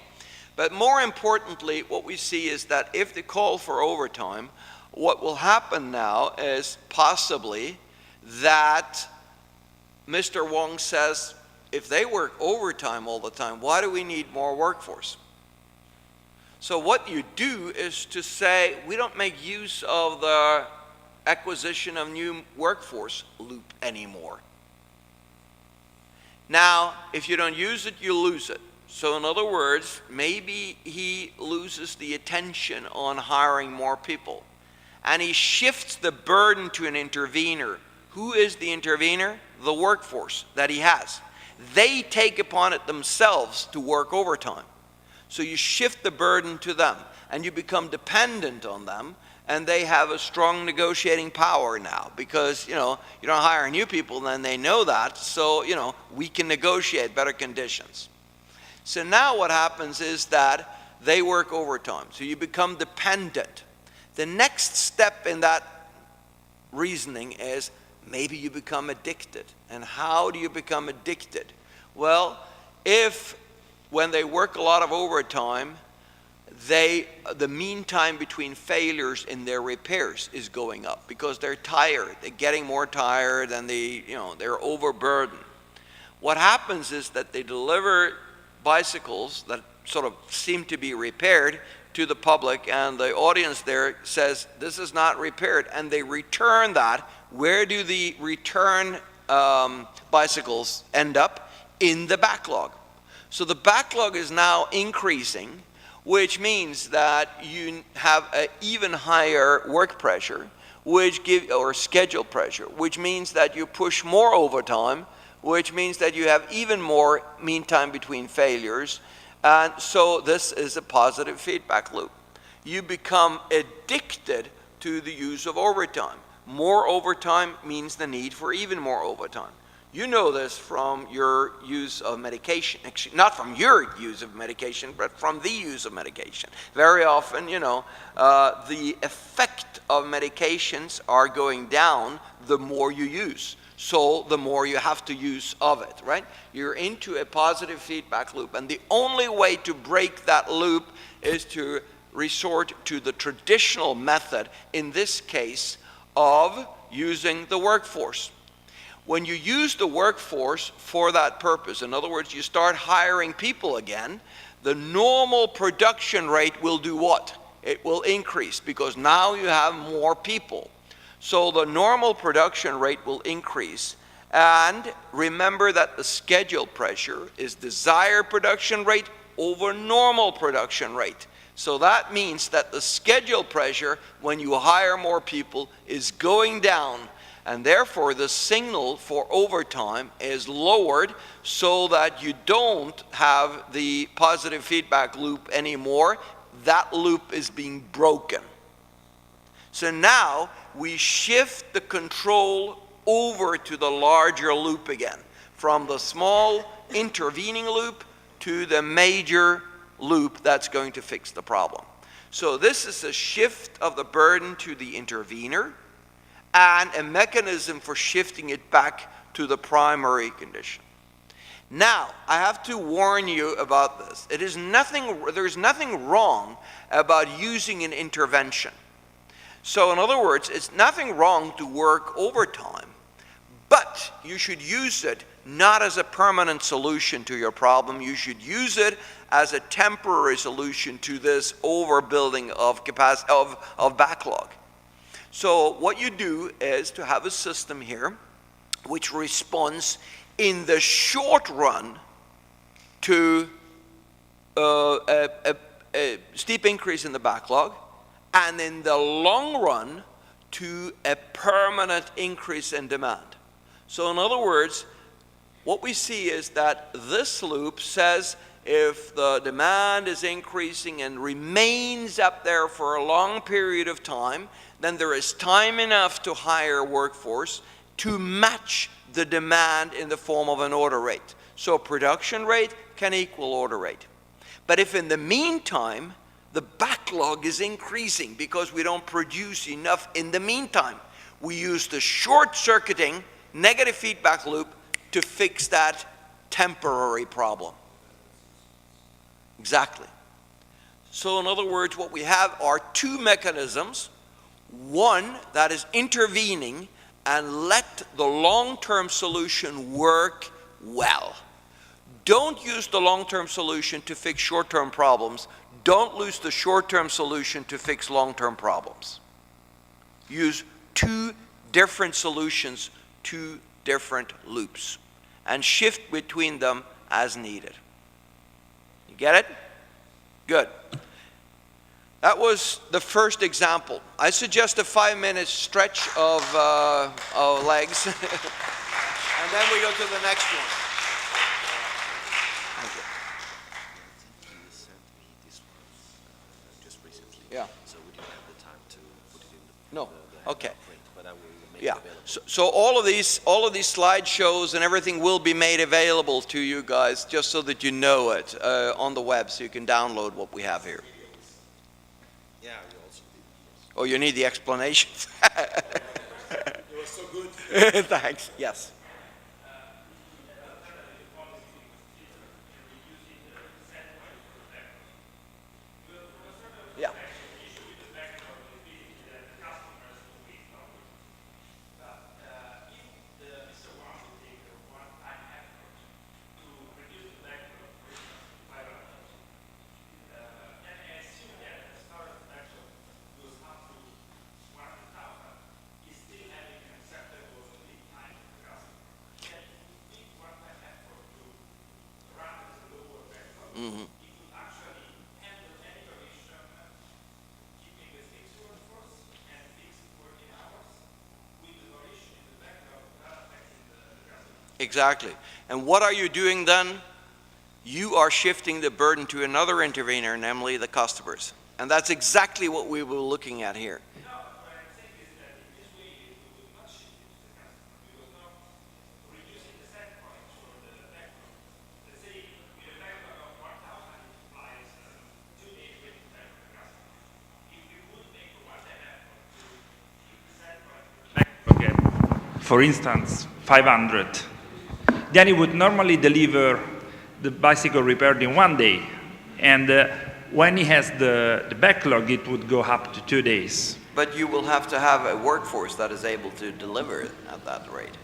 but more importantly, what we see is that if they call for overtime, what will happen now is possibly that Mr. Wong says, if they work overtime all the time, why do we need more workforce? So what you do is to say, we don't make use of the acquisition of new workforce loop anymore. Now, if you don't use it, you lose it. So in other words, maybe he loses the attention on hiring more people. And he shifts the burden to an intervener. Who is the intervener? The workforce that he has. They take upon it themselves to work overtime. So you shift the burden to them, and you become dependent on them, and they have a strong negotiating power now because, you don't hire new people, then they know that, so, we can negotiate better conditions. So now what happens is that they work overtime, so you become dependent. The next step in that reasoning is maybe you become addicted. And how do you become addicted? Well, if when they work a lot of overtime, the mean time between failures in their repairs is going up because they're tired. They're getting more tired and they're overburdened. What happens is that they deliver bicycles that sort of seem to be repaired to the public, and the audience there says, this is not repaired, and they return that. Where do the return bicycles end up? In the backlog. So the backlog is now increasing, which means that you have an even higher work pressure, or schedule pressure, which means that you push more overtime, which means that you have even more mean time between failures. And so this is a positive feedback loop. You become addicted to the use of overtime. More overtime means the need for even more overtime. You know this from your use of medication. Actually, not from your use of medication, but from the use of medication. Very often, the effect of medications are going down the more you use. So the more you have to use of it, right? You're into a positive feedback loop. And the only way to break that loop is to resort to the traditional method, in this case, of using the workforce. When you use the workforce for that purpose, in other words, you start hiring people again, the normal production rate will do what? it will increase because now you have more people. So the normal production rate will increase. And remember that the schedule pressure is desired production rate over normal production rate. So that means that the schedule pressure, when you hire more people, is going down. And therefore, the signal for overtime is lowered so that you don't have the positive feedback loop anymore. That loop is being broken. So now we shift the control over to the larger loop again, from the small intervening loop to the major loop that's going to fix the problem. So this is a shift of the burden to the intervener and a mechanism for shifting it back to the primary condition. Now, I have to warn you about this. There's nothing wrong about using an intervention. So in other words, it's nothing wrong to work overtime, but you should use it not as a permanent solution to your problem. You should use it as a temporary solution to this overbuilding of capacity of backlog. So what you do is to have a system here which responds in the short run to a steep increase in the backlog, and in the long run to a permanent increase in demand. So in other words, what we see is that this loop says if the demand is increasing and remains up there for a long period of time, then there is time enough to hire a workforce to match the demand in the form of an order rate. So production rate can equal order rate. But if in the meantime, the backlog is increasing because we don't produce enough in the meantime, we use the short-circuiting negative feedback loop to fix that temporary problem. Exactly. So in other words, what we have are two mechanisms. One that is intervening and let the long-term solution work well. Don't use the long-term solution to fix short-term problems. Don't use the short-term solution to fix long-term problems. Use two different solutions, two different loops, and shift between them as needed. You get it? Good. That was the first example. I suggest a 5-minute stretch of legs, and then we go to the next one. Yeah. So we didn't have the time to put it in the No. Okay. print, but I will make Yeah. it available. So all of these slideshows and everything will be made available to you guys, just so that you know it on the web, so you can download what we have here. Yeah, you also did. Oh, you need the explanations. It was so good. Thanks. Yes. Yeah. Mm-hmm. Exactly. And what are you doing then? You are shifting the burden to another intervener, namely the customers. And that's exactly what we were looking at here. Okay. For instance, 500. Then it would normally deliver the bicycle repaired in 1 day. And when he has the backlog, it would go up to 2 days. But you will have to have a workforce that is able to deliver it at that rate.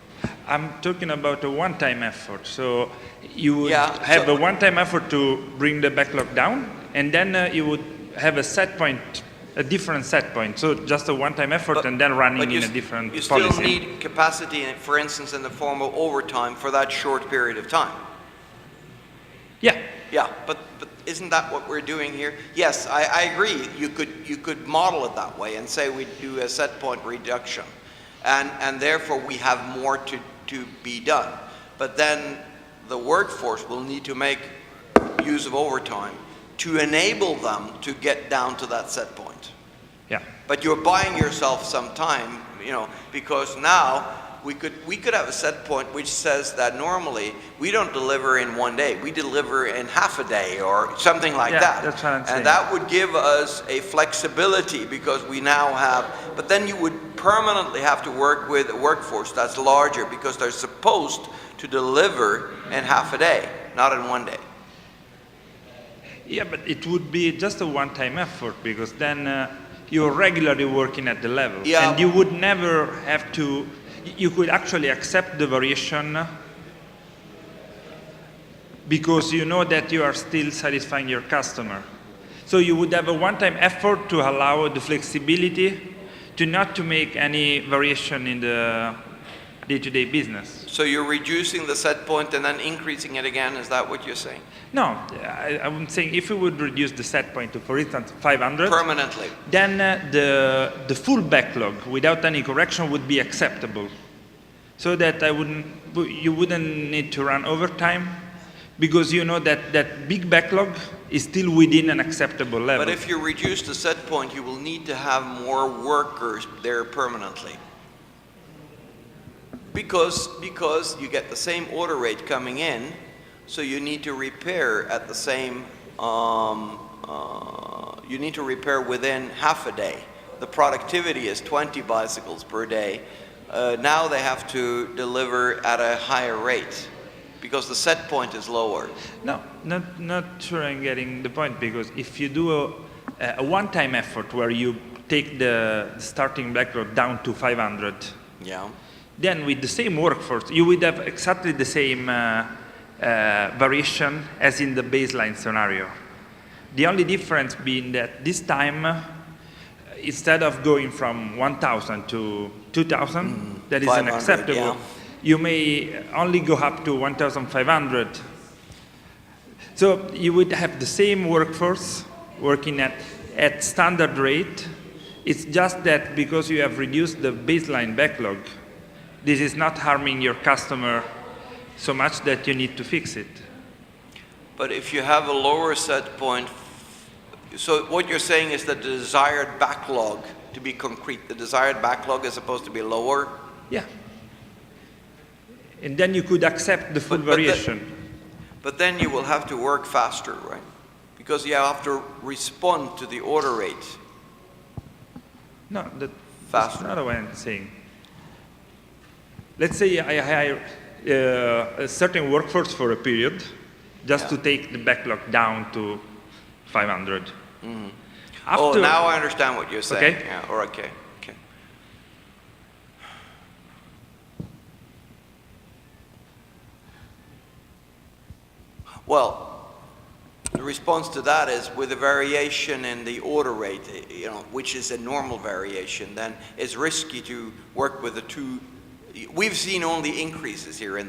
I'm talking about a one-time effort. So you would Yeah, have so- a one-time effort to bring the backlog down, and then you would have a set point a different set point. So just a one-time effort and then running in a different policy. policy. You still need capacity, for instance, in the form of overtime for that short period of time. Yeah. Yeah, but isn't that what we're doing here? Yes, I agree. You could model it that way and say we do a set point reduction, and therefore we have more to be done. But then the workforce will need to make use of overtime to enable them to get down to that set point. Yeah. But you're buying yourself some time, you know, because now we could have a set point which says that normally we don't deliver in 1 day, we deliver in half a day or something like that. That's what I'm saying. And that would give us a flexibility because we now have, but then you would permanently have to work with a workforce that's larger because they're supposed to deliver in half a day, not in 1 day. Yeah, but it would be just a one-time effort because then you're regularly working at the level. Yeah. And you would never have to, you could actually accept the variation because you know that you are still satisfying your customer. So you would have a one-time effort to allow the flexibility to not to make any variation in the day-to-day business. So you're reducing the set point and then increasing it again, is that what you're saying? No, I'm saying if we would reduce the set point to, for instance, 500, Permanently. then the full backlog without any correction would be acceptable. So that you wouldn't need to run overtime because you know that that big backlog is still within an acceptable level. But if you reduce the set point, you will need to have more workers there permanently. Because you get the same order rate coming in, so you need to repair at the same, you need to repair within half a day. The productivity is 20 bicycles per day. Now they have to deliver at a higher rate because the set point is lower. No, not sure I'm getting the point, because if you do a one-time effort where you take the starting backlog down to 500, yeah. Then with the same workforce, you would have exactly the same variation as in the baseline scenario. The only difference being that this time, instead of going from 1,000 to 2,000, that is unacceptable. Yeah. You may only go up to 1,500. So you would have the same workforce working at standard rate. It's just that because you have reduced the baseline backlog, this is not harming your customer so much that you need to fix it. But if you have a lower set point, so what you're saying is that the desired backlog, to be concrete, the desired backlog is supposed to be lower? Yeah. And then you could accept the full variation. But then you will have to work faster, right? Because you have to respond to the order rate. No, that's not what I'm saying. Let's say I hire a certain workforce for a period just to take the backlog down to 500. Mm-hmm. Oh, now I understand what you're saying. Okay. Yeah, or okay. Well, the response to that is with a variation in the order rate, you know, which is a normal variation, then it's risky to work with the two. We've seen only increases here in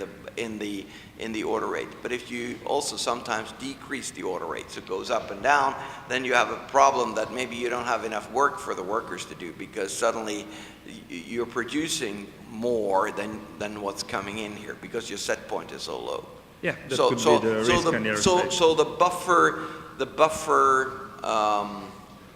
the order rate, but if you also sometimes decrease the order rate, so it goes up and down, then you have a problem that maybe you don't have enough work for the workers to do because suddenly you're producing more than what's coming in here because your set point is so low. Yeah, that could be the risk on your side. So the buffer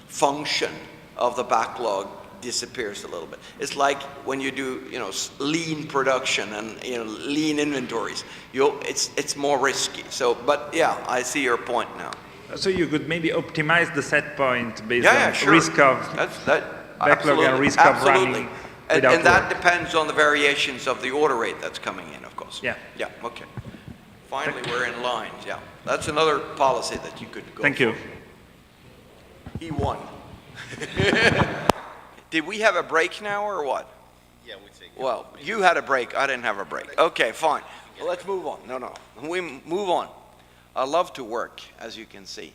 function of the backlog disappears a little bit. It's like when you do, you know, lean production and, you know, lean inventories. It's more risky. So, but yeah, I see your point now. So you could maybe optimize the set point based on sure. risk of backlog and risk of running. And that depends on the variations of the order rate that's coming in, of course. Yeah. Yeah. Okay. Finally, we're in line. Yeah. That's another policy that you could go. Thank you. He won. Did we have a break now or what? Yeah, we take. Well, you had a break. I didn't have a break. Okay, fine. Well, let's move on. No. We move on. I love to work, as you can see.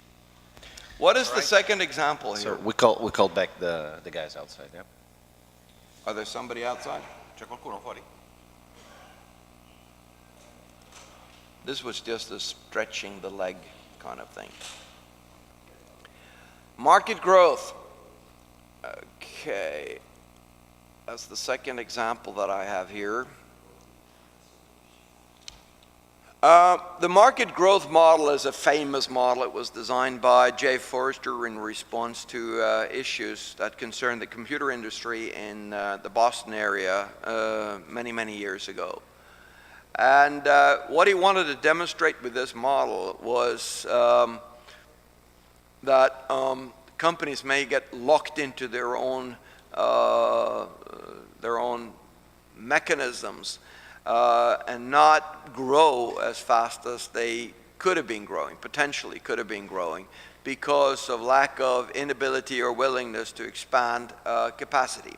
What is the second example So here? we call back the guys outside. Yeah. Are there somebody outside? C'è qualcuno fuori? This was just a stretching the leg kind of thing. Market growth. Okay. That's the second example that I have here. The market growth model is a famous model. It was designed by Jay Forrester in response to issues that concerned the computer industry in the Boston area many, many years ago. And what he wanted to demonstrate with this model was that companies may get locked into their own mechanisms and not grow as fast as they could have been growing, potentially could have been growing, because of lack of inability or willingness to expand capacity.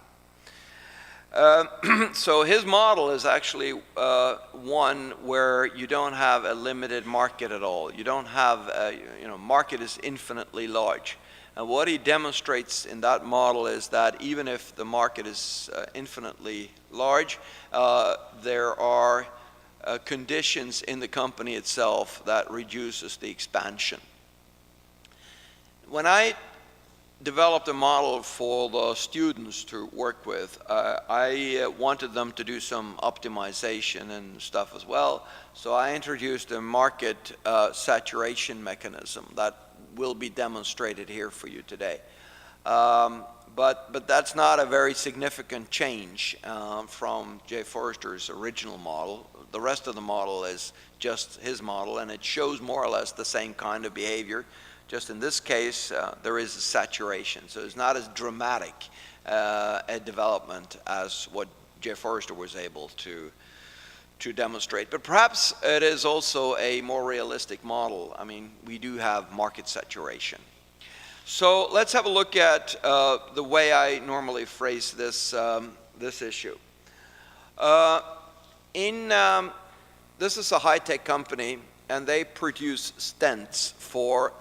So his model is actually one where you don't have a limited market at all. You don't have, market is infinitely large. And what he demonstrates in that model is that even if the market is infinitely large, there are conditions in the company itself that reduces the expansion. When I developed a model for the students to work with, I wanted them to do some optimization and stuff as well. So I introduced a market saturation mechanism that will be demonstrated here for you today. But that's not a very significant change from Jay Forrester's original model. The rest of the model is just his model, and it shows more or less the same kind of behavior. Just in this case, there is a saturation. So it's not as dramatic a development as what Jay Forrester was able to demonstrate. But perhaps it is also a more realistic model. I mean, we do have market saturation. So let's have a look at the way I normally phrase this, this issue. This is a high-tech company, and they produce stents for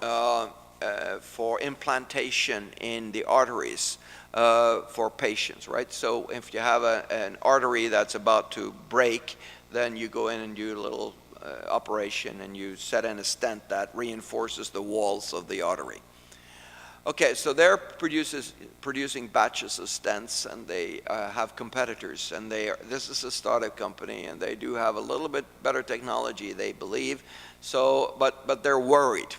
implantation in the arteries for patients, right? So if you have an artery that's about to break, then you go in and do a little operation, and you set in a stent that reinforces the walls of the artery. Okay, so they're producing batches of stents, and they have competitors, and this is a startup company, and they do have a little bit better technology, they believe. So, but they're worried,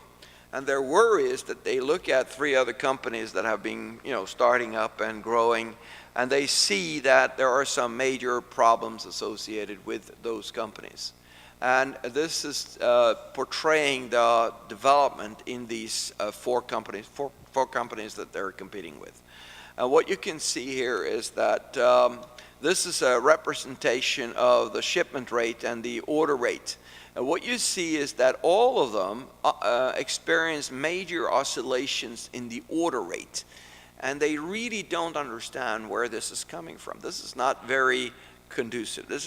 and their worry is that they look at 3 other companies that have been, starting up and growing, and they see that there are some major problems associated with those companies. And this is portraying the development in these 4 companies that they're competing with. What you can see here is that this is a representation of the shipment rate and the order rate. And what you see is that all of them experience major oscillations in the order rate. And they really don't understand where this is coming from. This is not very conducive. This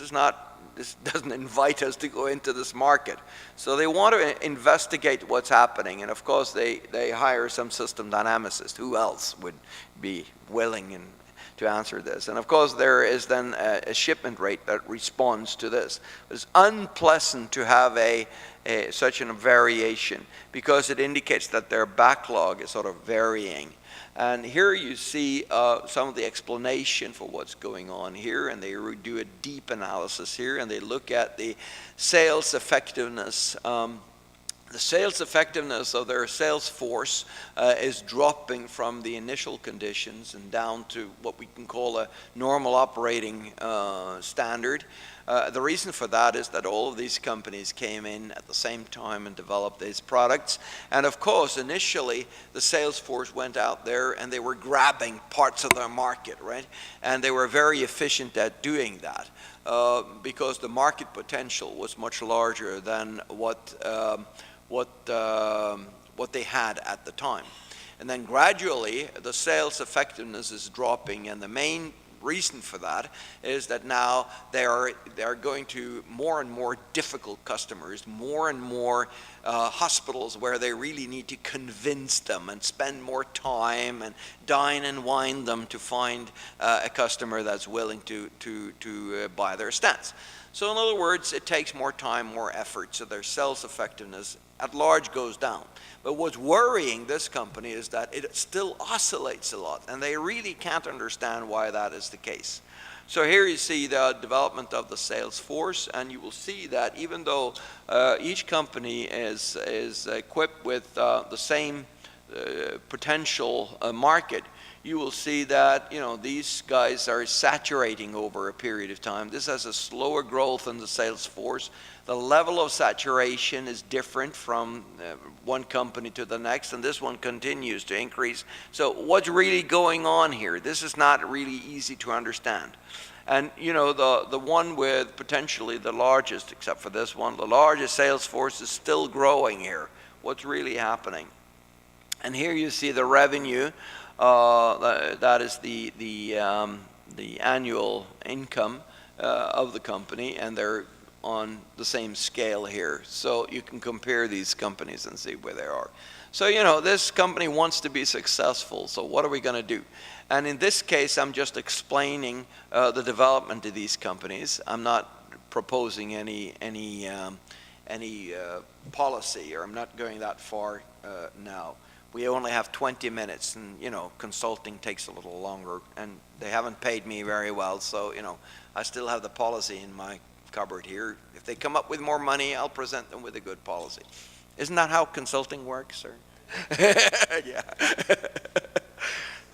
doesn't invite us to go into this market. So they want to investigate what's happening. And of course, they hire some system dynamicists. Who else would be willing to answer this? And of course, there is then a shipment rate that responds to this. It's unpleasant to have such a variation, because it indicates that their backlog is sort of varying. And here you see some of the explanation for what's going on here, and they do a deep analysis here, and they look at the sales effectiveness. The sales effectiveness of their sales force is dropping from the initial conditions and down to what we can call a normal operating standard. The reason for that is that all of these companies came in at the same time and developed these products. And of course, initially, the sales force went out there and they were grabbing parts of their market, right? And they were very efficient at doing that because the market potential was much larger than what they had at the time. And then gradually, the sales effectiveness is dropping, and the main reason for that is that now they are going to more and more difficult customers, more and more hospitals where they really need to convince them and spend more time and dine and wine them to find a customer that's willing to buy their stents. So in other words, it takes more time, more effort, so their sales effectiveness at large goes down. But what's worrying this company is that it still oscillates a lot, and they really can't understand why that is the case. So here you see the development of the sales force, and you will see that even though each company is equipped with the same potential market, you will see that, you know, these guys are saturating over a period of time. This has a slower growth in the sales force. The level of saturation is different from one company to the next, and this one continues to increase. So what's really going on here? This is not really easy to understand. And you know, the one with potentially the largest, except for this one, the largest sales force is still growing here. What's really happening? And here you see the revenue. That is the annual income of the company, and they're on the same scale here. So you can compare these companies and see where they are. So, you know, this company wants to be successful, so what are we going to do? And in this case, I'm just explaining the development of these companies. I'm not proposing any policy, or I'm not going that far now. We only have 20 minutes, and you know, consulting takes a little longer, and they haven't paid me very well, so you know, I still have the policy in my cupboard here. If they come up with more money, I'll present them with a good policy. Isn't that how consulting works, sir? Yeah.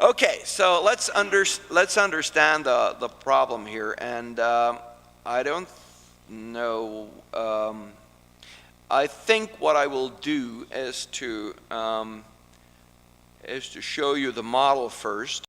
Okay, so let's understand the problem here, and I don't know. I think what I will do is to show you the model first.